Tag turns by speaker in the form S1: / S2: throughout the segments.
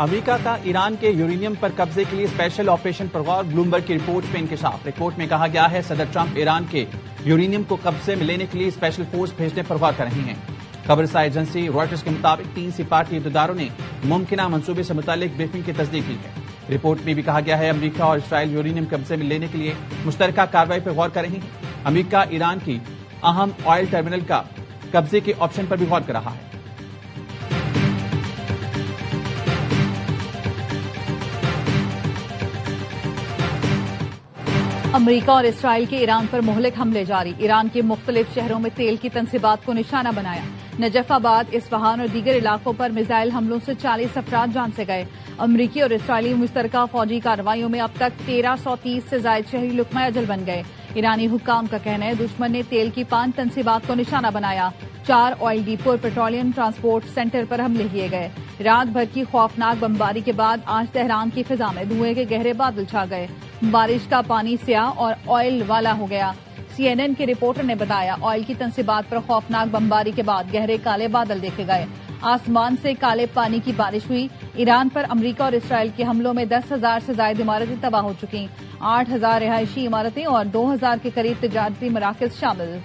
S1: امریکہ کا ایران کے یورینیم پر قبضے کے لیے اسپیشل آپریشن پر غور، بلومبرگ کی رپورٹ میں انکشاف۔ رپورٹ میں کہا گیا ہے صدر ٹرمپ ایران کے یورینیم کو قبضے میں لینے کے لیے اسپیشل فورس بھیجنے پر غور کر رہی ہیں۔ خبررساں ایجنسی رائٹرز کے مطابق 3 سفارتی عہدیداروں نے ممکنہ منصوبے سے متعلق بریفنگ کی تصدیق کی ہے۔ رپورٹ میں بھی کہا گیا ہے امریکہ اور اسرائیل یورینیم قبضے میں لینے کے لیے مشترکہ کارروائی پر غور کر رہی ہیں۔ امریکہ ایران کی اہم آئل ٹرمینل کا قبضے کے آپشن پر بھی غور کر رہا ہے۔
S2: امریکہ اور اسرائیل کے ایران پر مہلک حملے جاری، ایران کے مختلف شہروں میں تیل کی تنصیبات کو نشانہ بنایا۔ نجف آباد، اصفہان اور دیگر علاقوں پر میزائل حملوں سے 40 افراد جان سے گئے۔ امریکی اور اسرائیلی مشترکہ فوجی کارروائیوں میں اب تک 1330 سے زائد شہری لقمہ اجل بن گئے۔ ایرانی حکام کا کہنا ہے دشمن نے تیل کی 5 تنصیبات کو نشانہ بنایا، 4 آئل ڈیپو اور پیٹرولیم ٹرانسپورٹ سینٹر پر حملے کیے گئے۔ رات بھر کی خوفناک بمباری کے بعد آج تہران کی فضا میں دھوئیں کے گہرے بادل چھا گئے، بارش کا پانی سیاہ اور آئل والا ہو گیا۔ CNN کے رپورٹر نے بتایا آئل کی تنصیبات پر خوفناک بمباری کے بعد گہرے کالے بادل دیکھے گئے، آسمان سے کالے پانی کی بارش ہوئی۔ ایران پر امریکہ اور اسرائیل کے حملوں میں 10,000 سے زائد عمارتیں تباہ ہو چکی، 8,000 رہائشی عمارتیں اور 2,000 کے قریب تجارتی مراکز شامل۔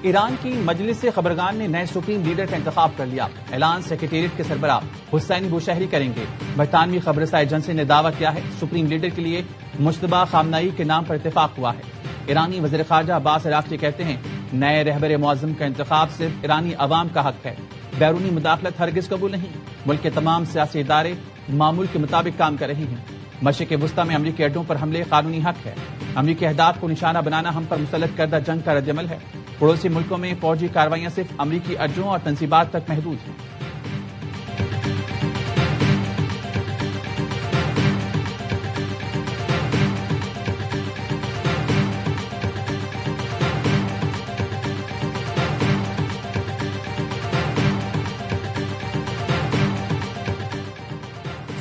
S1: ایران کی مجلس خبرگان نے نئے سپریم لیڈر کا انتخاب کر لیا، اعلان سیکریٹریٹ کے سربراہ حسین بوشہری کریں گے۔ برطانوی خبررساں ایجنسی نے دعویٰ کیا ہے سپریم لیڈر کے لیے مجتبی خامنہئی کے نام پر اتفاق ہوا ہے۔ ایرانی وزیر خارجہ عباس عراقچی کہتے ہیں نئے رہبر معظم کا انتخاب صرف ایرانی عوام کا حق ہے، بیرونی مداخلت ہرگز قبول نہیں۔ ملک کے تمام سیاسی ادارے معمول کے مطابق کام کر رہی ہیں۔ مشرق وسطی میں امریکی اڈوں پر حملے قانونی حق ہے، امریکی اہداف کو نشانہ بنانا ہم پر مسلط کردہ جنگ کا رد عمل ہے۔ پڑوسی ملکوں میں فوجی کارروائیاں صرف امریکی اڈوں اور تنصیبات تک محدود ہیں۔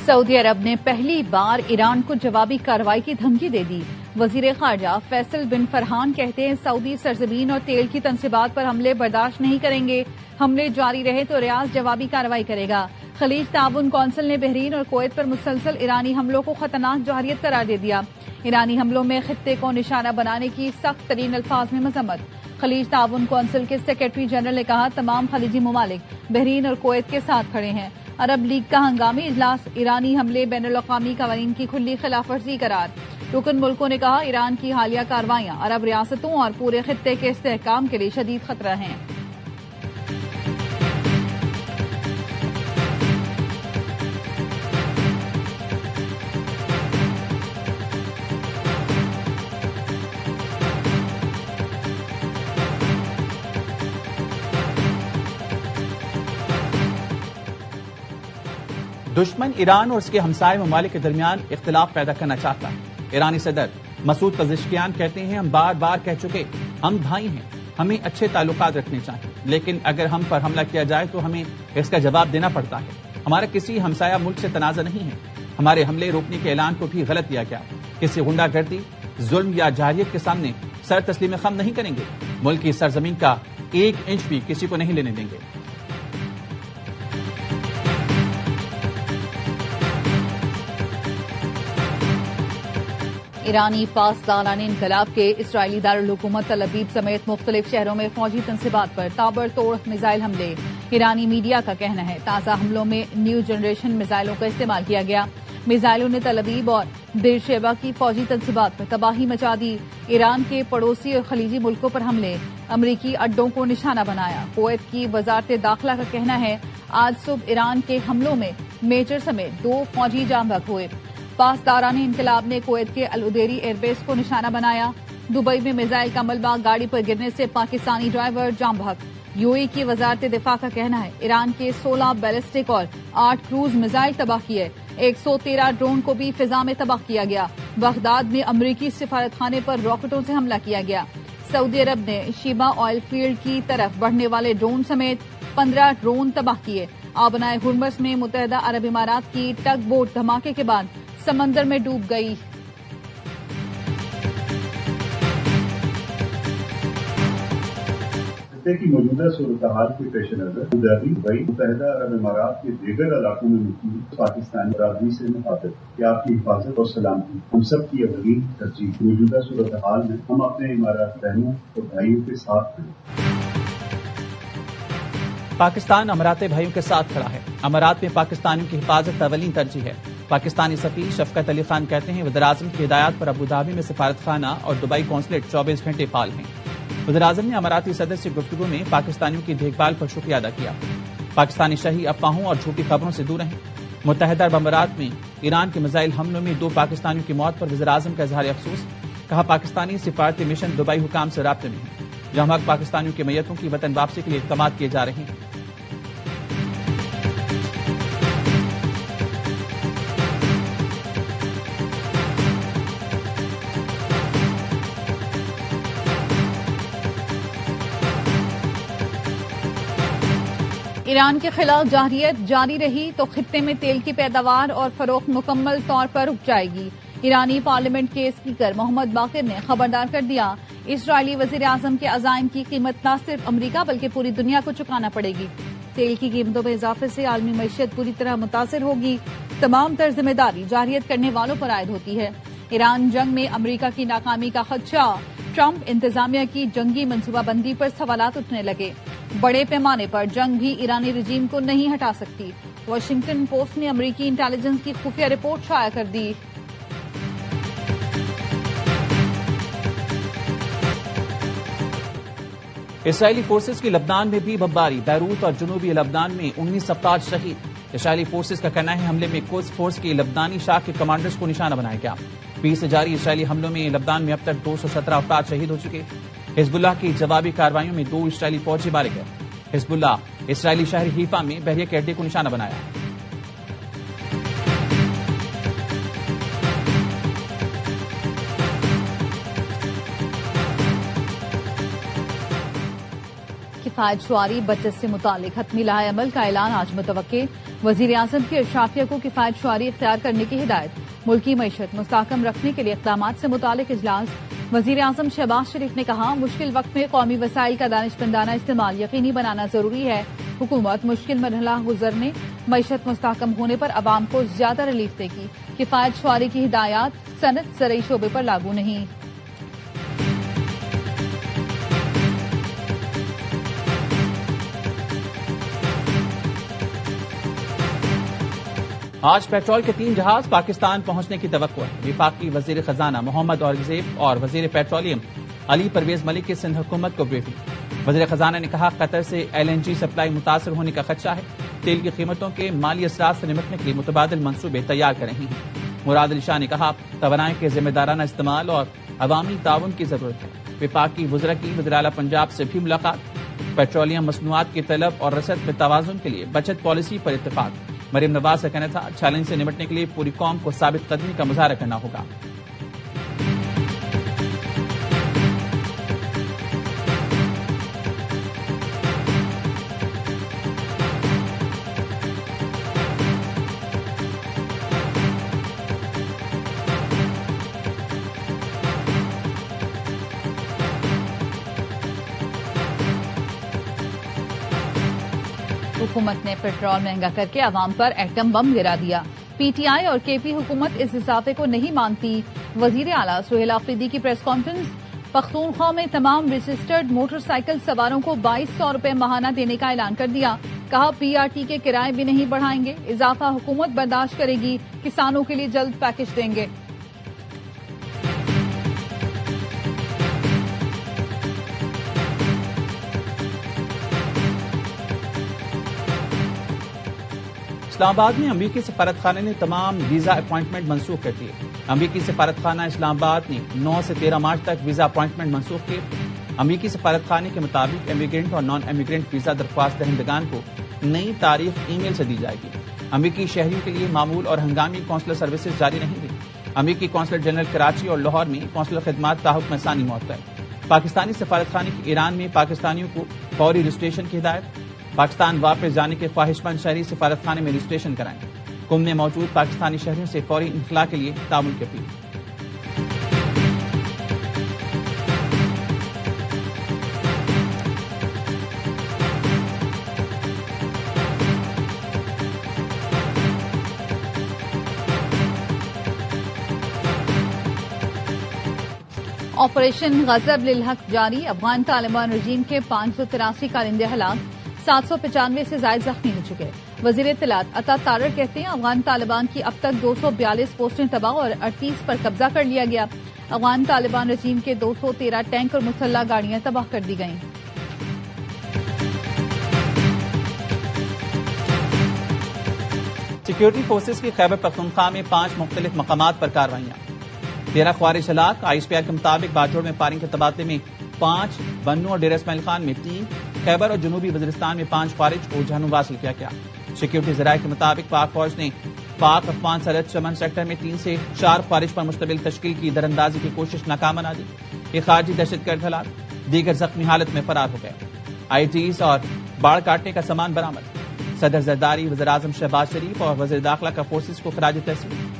S2: سعودی عرب نے پہلی بار ایران کو جوابی کارروائی کی دھمکی دے دی۔ وزیر خارجہ فیصل بن فرحان کہتے ہیں سعودی سرزمین اور تیل کی تنصیبات پر حملے برداشت نہیں کریں گے، حملے جاری رہے تو ریاض جوابی کارروائی کرے گا۔ خلیج تعاون کونسل نے بحرین اور کویت پر مسلسل ایرانی حملوں کو خطرناک جوہریت قرار دے دیا۔ ایرانی حملوں میں خطے کو نشانہ بنانے کی سخت ترین الفاظ میں مذمت۔ خلیج تعاون کونسل کے سیکرٹری جنرل نے کہا تمام خلیجی ممالک بحرین اور کویت کے ساتھ کھڑے ہیں۔ عرب لیگ کا ہنگامی اجلاس، ایرانی حملے بین الاقوامی قوانین کی کھلی خلاف ورزی قرار۔ رکن ملکوں نے کہا ایران کی حالیہ کارروائیاں عرب ریاستوں اور پورے خطے کے استحکام کے لیے شدید خطرہ ہیں۔
S1: دشمن ایران اور اس کے ہمسائے ممالک کے درمیان اختلاف پیدا کرنا چاہتا ہے۔ ایرانی صدر مسعود پزشکیان کہتے ہیں ہم بار بار کہہ چکے ہم بھائی ہیں، ہمیں اچھے تعلقات رکھنے چاہیے، لیکن اگر ہم پر حملہ کیا جائے تو ہمیں اس کا جواب دینا پڑتا ہے۔ ہمارا کسی ہمسایہ ملک سے تنازع نہیں ہے، ہمارے حملے روکنے کے اعلان کو بھی غلط دیا گیا، کسی غنڈہ گردی، ظلم یا جارحیت کے سامنے سر تسلیم خم نہیں کریں گے، ملک کی سرزمین کا 1 انچ بھی کسی کو نہیں لینے دیں گے۔
S2: ایرانی پاسداران انقلاب کے اسرائیلی دارالحکومت تل ابیب سمیت مختلف شہروں میں فوجی تنصیبات پر تابڑ توڑ میزائل حملے۔ ایرانی میڈیا کا کہنا ہے تازہ حملوں میں نیو جنریشن میزائلوں کا استعمال کیا گیا۔ میزائلوں نے تل ابیب اور بیر شیبہ کی فوجی تنصیبات پر تباہی مچا دی۔ ایران کے پڑوسی اور خلیجی ملکوں پر حملے، امریکی اڈوں کو نشانہ بنایا۔ کویت کی وزارت داخلہ کا کہنا ہے آج صبح ایران کے حملوں میں میجر سمیت 2 فوجی جاں بحق ہوئے۔ پاسداران انقلاب نے کویت کے العدیری ایئر بیس کو نشانہ بنایا۔ دبئی میں میزائل کا ملبہ گاڑی پر گرنے سے پاکستانی ڈرائیور جاں بحق۔ UAE کی وزارت دفاع کا کہنا ہے ایران کے 16 بیلسٹک اور 8 کروز میزائل تباہ کیے، 113 ڈرون کو بھی فضا میں تباہ کیا گیا۔ بغداد میں امریکی سفارت خانے پر راکٹوں سے حملہ کیا گیا۔ سعودی عرب نے شیبہ آئل فیلڈ کی طرف بڑھنے والے ڈرون سمیت 15 ڈرون تباہ کیے۔ آبنائے ہرمز میں متحدہ عرب امارات کی ٹگ بوٹ دھماکے کے بعد سمندر میں ڈوب گئی۔
S3: خطے کی موجودہ صورتحال کے پیش نظر ابوظہبی، دبئی، متحدہ عرب امارات کے دیگر علاقوں میں مقیم پاکستانی برادری سے مخاطب کہ آپ کی حفاظت اور سلامتی ہم سب کی اولین ترجیح۔ موجودہ صورتحال میں ہم اپنے اماراتی بہنوں اور بھائیوں کے ساتھ ہیں۔
S1: پاکستان امارات بھائیوں کے ساتھ کھڑا ہے۔ امارات میں پاکستانیوں کی حفاظت اولین ترجیح ہے۔ پاکستانی سفیر شفقت علی خان کہتے ہیں وزیراعظم کی ہدایات پر ابوظہبی میں سفارت خانہ اور دبئی قونصلیٹ 24 گھنٹے فعال ہیں۔ وزیراعظم نے اماراتی صدر سے گفتگو میں پاکستانیوں کی دیکھ بھال پر شکریہ ادا کیا۔ پاکستانی شہری افواہوں اور جھوٹی خبروں سے دور رہیں۔ متحدہ عرب امارات میں ایران کے میزائل حملوں میں 2 پاکستانیوں کی موت پر وزیراعظم کا اظہار افسوس۔ کہا پاکستانی سفارتی مشن دبئی حکام سے رابطے میں ہیں، جہاں پاکستانیوں کی میتوں کی وطن واپسی کے لیے اقدامات کیے جا رہے ہیں۔
S2: ایران کے خلاف جارحیت جاری رہی تو خطے میں تیل کی پیداوار اور فروخت مکمل طور پر رک جائے گی۔ ایرانی پارلیمنٹ کے اسپیکر محمد باقر نے خبردار کر دیا، اسرائیلی وزیر اعظم کے عزائم کی قیمت نہ صرف امریکہ بلکہ پوری دنیا کو چکانا پڑے گی۔ تیل کی قیمتوں میں اضافے سے عالمی معیشت پوری طرح متاثر ہوگی۔ تمام تر ذمہ داری جارحیت کرنے والوں پر عائد ہوتی ہے۔ ایران جنگ میں امریکہ کی ناکامی کا خدشہ، ٹرمپ انتظامیہ کی جنگی منصوبہ بندی پر سوالات اٹھنے لگے۔ بڑے پیمانے پر جنگ بھی ایرانی رجیم کو نہیں ہٹا سکتی۔ واشنگٹن پوسٹ نے امریکی انٹیلیجنس کی خفیہ رپورٹ شائع کر دی۔
S1: اسرائیلی فورسز کی لبنان میں بھی بمباری، بیروت اور جنوبی لبنان میں 19 افراد شہید۔ اسرائیلی فورسز کا کہنا ہے حملے میں قدس فورس کی لبنانی شاخ کے کمانڈرز کو نشانہ بنایا گیا۔ 20 سے جاری اسرائیلی حملوں میں لبنان میں اب تک 217 افراد شہید ہو چکے۔ حزب اللہ کی جوابی کارروائیوں میں 2 اسرائیلی فوجی مارے گئے۔ حزب اللہ اسرائیلی شہر حیفا میں بحریہ کے اڈے کو نشانہ بنایا۔
S2: کفایت شعاری بچت سے متعلق حتمی لائحہ عمل کا اعلان آج متوقع۔ وزیر اعظم کی اشرافیہ کو کفایت شعاری اختیار کرنے کی ہدایت۔ ملکی معیشت مستحکم رکھنے کے لیے اقدامات سے متعلق اجلاس۔ وزیر اعظم شہباز شریف نے کہا مشکل وقت میں قومی وسائل کا دانشمندانہ استعمال یقینی بنانا ضروری ہے۔ حکومت مشکل مرحلہ گزرنے، معیشت مستحکم ہونے پر عوام کو زیادہ ریلیف دے گی۔ کفایت شعاری کی ہدایات صنعت زرعی شعبے پر لاگو نہیں۔
S1: آج پیٹرول کے 3 جہاز پاکستان پہنچنے کی توقع ہے۔ وفاقی وزیر خزانہ محمد اورنگزیب اور وزیر پیٹرولیم علی پرویز ملک کی سندھ حکومت کو بریفنگ۔ وزیر خزانہ نے کہا قطر سے LNG سپلائی متاثر ہونے کا خدشہ ہے۔ تیل کی قیمتوں کے مالی اثرات سے نمٹنے کے لیے متبادل منصوبے تیار کر رہی ہیں۔ مراد علی شاہ نے کہا توانائی کے ذمہ دارانہ استعمال اور عوامی تعاون کی ضرورت ہے۔ وفاقی وزراء کی وزیر اعلیٰ پنجاب سے بھی ملاقات۔ پیٹرولیم مصنوعات کی طلب اور رسد میں توازن کے لیے بچت پالیسی پر اتفاق۔ مریم نواز کا کہنا تھا چیلنج سے نمٹنے کے لیے پوری قوم کو ثابت قدمی کا مظاہرہ کرنا ہوگا۔
S2: حکومت نے پیٹرول مہنگا کر کے عوام پر ایٹم بم گرا دیا۔ PTI اور KP حکومت اس اضافے کو نہیں مانتی۔ وزیر اعلیٰ سہیل آفریدی کی پریس کانفرنس۔ پختونخوا میں تمام رجسٹرڈ موٹر سائیکل سواروں کو 2200 روپے ماہانہ دینے کا اعلان کر دیا۔ کہا PRT کے کرائے بھی نہیں بڑھائیں گے، اضافہ حکومت برداشت کرے گی، کسانوں کے لیے جلد پیکج دیں گے۔
S1: اسلام آباد میں امریکی سفارت خانے نے تمام ویزا اپوائنٹمنٹ منسوخ کر دیے۔ امریکی سفارت خانہ اسلام آباد نے 9 سے 13 مارچ تک ویزا اپوائنٹمنٹ منسوخ کیے۔ امریکی سفارت خانے کے مطابق امیگرینٹ اور نان امیگرینٹ ویزا درخواست دہندگان کو نئی تاریخ ای میل سے دی جائے گی۔ امریکی شہریوں کے لیے معمول اور ہنگامی قونصلر سروسز جاری رہیں گی۔ امریکی قونصلر جنرل کراچی اور لاہور میں قونصلر خدمات تاحکم ثانی معطل۔ پاکستانی سفارت خانے کی ایران میں پاکستانیوں کو فوری رجسٹریشن کی ہدایت۔ پاکستان واپس جانے کے خواہش مند شہری سفارت خانے میں رجسٹریشن کرائیں۔ قم نے موجود پاکستانی شہریوں سے فوری انخلاء کے لیے تعاون کی اپیل۔
S2: آپریشن غضب للحق جاری، افغان طالبان رجیم کے 583 کارندے ہلاک، 795 سے زائد زخمی ہو چکے۔ وزیر اطلاعات عطا تارڑ کہتے ہیں افغان طالبان کی اب تک 242 پوسٹیں تباہ اور 38 پر قبضہ کر لیا گیا۔ افغان طالبان رجیم کے 213 ٹینک اور مسلح گاڑیاں تباہ کر دی گئیں۔
S1: سیکیورٹی فورسز کی خیبر پختونخوا میں 5 مختلف مقامات پر کارروائیاں، 13 خوارج ہلاک۔ آئی ایس پی آر کے مطابق باجوڑ میں فائرنگ کے تبادلے میں 5، بنو اور ڈیر اسماعیل خان میں 3، خیبر اور جنوبی وزیرستان میں 5 خوارج کو جہنم واصل کیا گیا۔ سیکیورٹی ذرائع کے مطابق پاک فوج نے پاک افغان سرحد چمن سیکٹر میں 3 سے 4 خوارج پر مشتمل تشکیل کی دراندازی کی کوشش ناکام بنا دی۔ یہ خارجی دہشت گرد ہلاک، دیگر زخمی حالت میں فرار ہو گئے۔ آئی ٹیز اور باڑ کاٹنے کا سامان برآمد۔ صدر زرداری، وزیراعظم شہباز شریف اور وزیر داخلہ کا فورسز کو خراج تحسین۔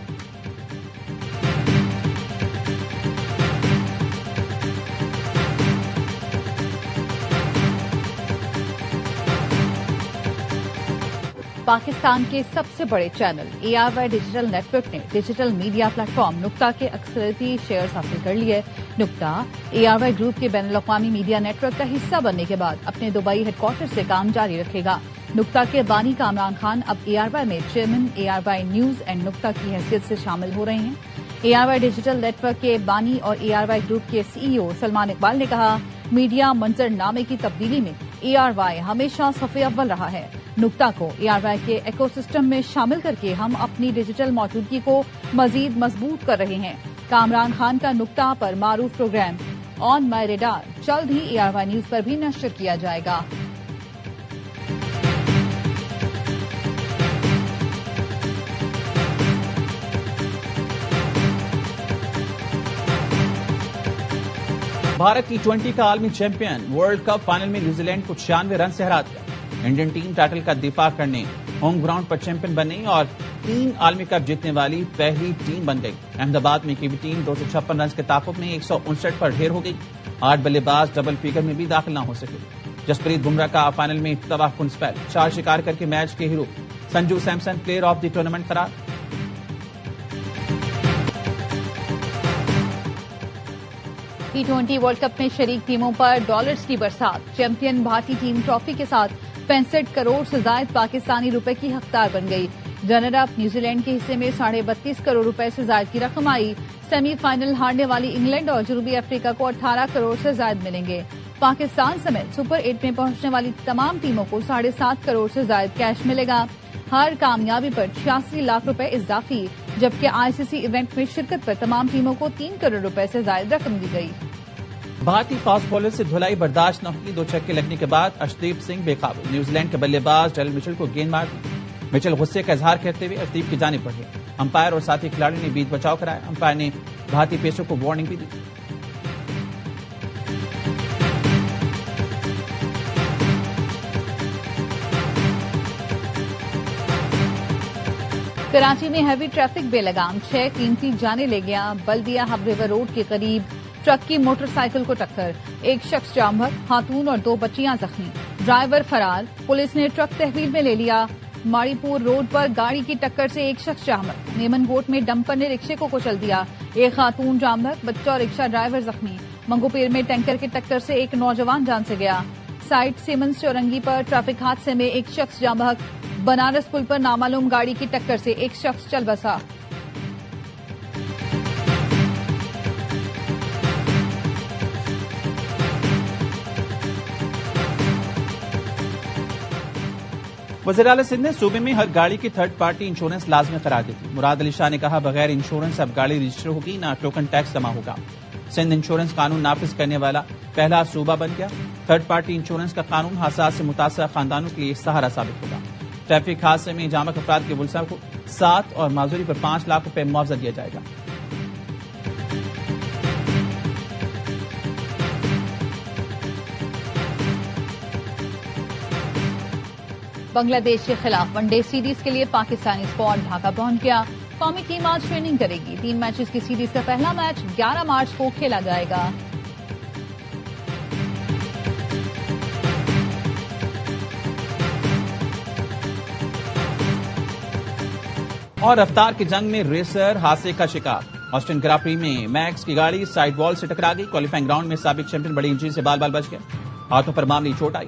S2: پاکستان کے سب سے بڑے channel A R Y digital network نے ڈیجیٹل میڈیا پلیٹ فارم نکتا کے اکثریتی شیئرز حاصل کر لیے۔ نکتا اے آر وائی گروپ کے بین الاقوامی میڈیا نیٹ ورک کا حصہ بننے کے بعد اپنے دبئی ہیڈ کوارٹر سے کام جاری رکھے گا۔ نکتا کے بانی کامران خان اب اے آر وائی میں chairman A R Y news and نکتا کی حیثیت سے شامل ہو رہے ہیں۔ A R Y digital network کے بانی اور اے آر وائی گروپ کے سی ای او سلمان اقبال نے کہا، میڈیا منظر نامے کی تبدیلی میں اے آر وائی ہمیشہ صف اول رہا ہے۔ نکتا کو اے آر وائی کے ایکو سسٹم میں شامل کر کے ہم اپنی ڈیجیٹل موجودگی کو مزید مضبوط کر رہے ہیں۔ کامران خان کا نکتا پر معروف پروگرام آن مائی ریڈار جلد ہی اے آر وائی نیوز پر بھی نشر کیا جائے گا۔
S1: بھارت T20 کا عالمی چیمپئن ورلڈ کپ فائنل میں نیوزی لینڈ کو 96 رن سے ہرا دیا۔ انڈین ٹیم ٹائٹل کا دفاع کرنے ہوم گراؤنڈ پر چیمپئن بنی اور 3 عالمی کپ جیتنے والی پہلی ٹیم بن گئی۔ احمد آباد میں کی بھی ٹیم 256 رنز کے تعاقب میں 159 پر ڈھیر ہو گئی۔ 8 بلے باز ڈبل فگر میں بھی داخل نہ ہو سکے۔ جسپریت بمراہ کا فائنل میں تباہ کن اسپیل، 4 شکار کر کے میچ کے hero Sanju Samson player of the tournament قرار۔
S2: T20 ورلڈ کپ میں شریک ٹیموں پر ڈالرز کی برسات، چیمپئن بھارتی ٹیم ٹرافی کے ساتھ 65 کروڑ سے زائد پاکستانی روپے کی حقدار بن گئی۔ رنر اپ نیوزی لینڈ کے حصے میں 32.5 کروڑ روپے سے زائد کی رقم آئی۔ سیمی فائنل ہارنے والی انگلینڈ اور جنوبی افریقہ کو 18 کروڑ سے زائد ملیں گے۔ پاکستان سمیت سپر 8 میں پہنچنے والی تمام ٹیموں کو 7.5 کروڑ سے زائد کیش ملے گا۔ ہر کامیابی پر 86 لاکھ روپے اضافی، جبکہ آئی سی سی ایونٹ میں شرکت پر تمام ٹیموں کو 3 کروڑ روپے سے زائد رقم دی گئی۔
S1: بھارتی فاسٹ بولر سے دھلائی برداشت نہ ہوئی، 2 چھکے لگنے کے بعد ارشدیپ سنگھ بے قابو، نیوزی لینڈ کے بلے باز ڈیرل مچل کو گیند مار دی۔ مچل غصے کا اظہار کرتے ہوئے ارشدیپ کی جانب بڑھے، امپائر اور ساتھی کھلاڑی نے بیچ بچاؤ کرایا۔ امپائر نے بھارتی پیسوں کو وارننگ بھی دی۔
S2: کراچی میں ہیوی ٹریفک بے لگام، 6 قیمتی جانیں لے گیا۔ بلدیہ ہب ریور روڈ کے قریب ٹرک کی موٹر سائیکل کو ٹکر، 1 شخص جام بحق، خاتون اور 2 بچیاں زخمی، ڈرائیور فرار۔ پولیس نے ٹرک تحویل میں لے لیا۔ ماڑی پور روڈ پر گاڑی کی ٹکر سے 1 شخص جام بحق، نیمن گوٹ میں ڈمپر نے رکشے کو کچل دیا، 1 خاتون جام بحق، بچہ اور رکشہ ڈرائیور زخمی۔ منگو پیر میں ٹینکر کی ٹکر سے 1 نوجوان جان سے گیا۔ سائٹ سیمنز چورنگی پر ٹریفک حادثے میں 1 شخص جام بحق، بنارس پل پر نامعلوم گاڑی کی ٹکر سے 1 شخص چل بسا۔
S1: وزیراعلی سندھ نے صوبے میں ہر گاڑی کی 3rd پارٹی انشورنس لازمی قرار دی۔ مراد علی شاہ نے کہا، بغیر انشورنس اب گاڑی رجسٹر ہوگی نہ ٹوکن ٹیکس جمع ہوگا۔ سندھ انشورنس قانون نافذ کرنے والا پہلا صوبہ بن گیا۔ 3rd پارٹی انشورنس کا قانون حادثات سے متاثرہ خاندانوں کے لیے سہارا ثابت ہوگا۔ ٹریفک حادثے میں جامع افراد کے ورثاء کو 7 اور معذوری پر 5 لاکھ روپے معاوضہ دیا جائے گا۔
S2: بنگلہ دیش کے خلاف ون ڈے سیریز کے لیے پاکستانی اسکواڈ ڈھاکہ پہنچ گیا۔ قومی ٹیم آج ٹریننگ کرے گی۔ 3 میچز کی سیریز کا پہلا میچ 11 مارچ کو کھیلا جائے گا۔
S1: اور رفتار کی جنگ میں ریسر حادثے کا شکار، آسٹن گراپری میں میکس کی گاڑی سائڈ وال سے ٹکرا گئی. کوالیفائنگ راؤنڈ میں سابق چیمپئن بڑی انجری سے بال بچ گئے. ہاتھوں پر معمولی چوٹ آئی.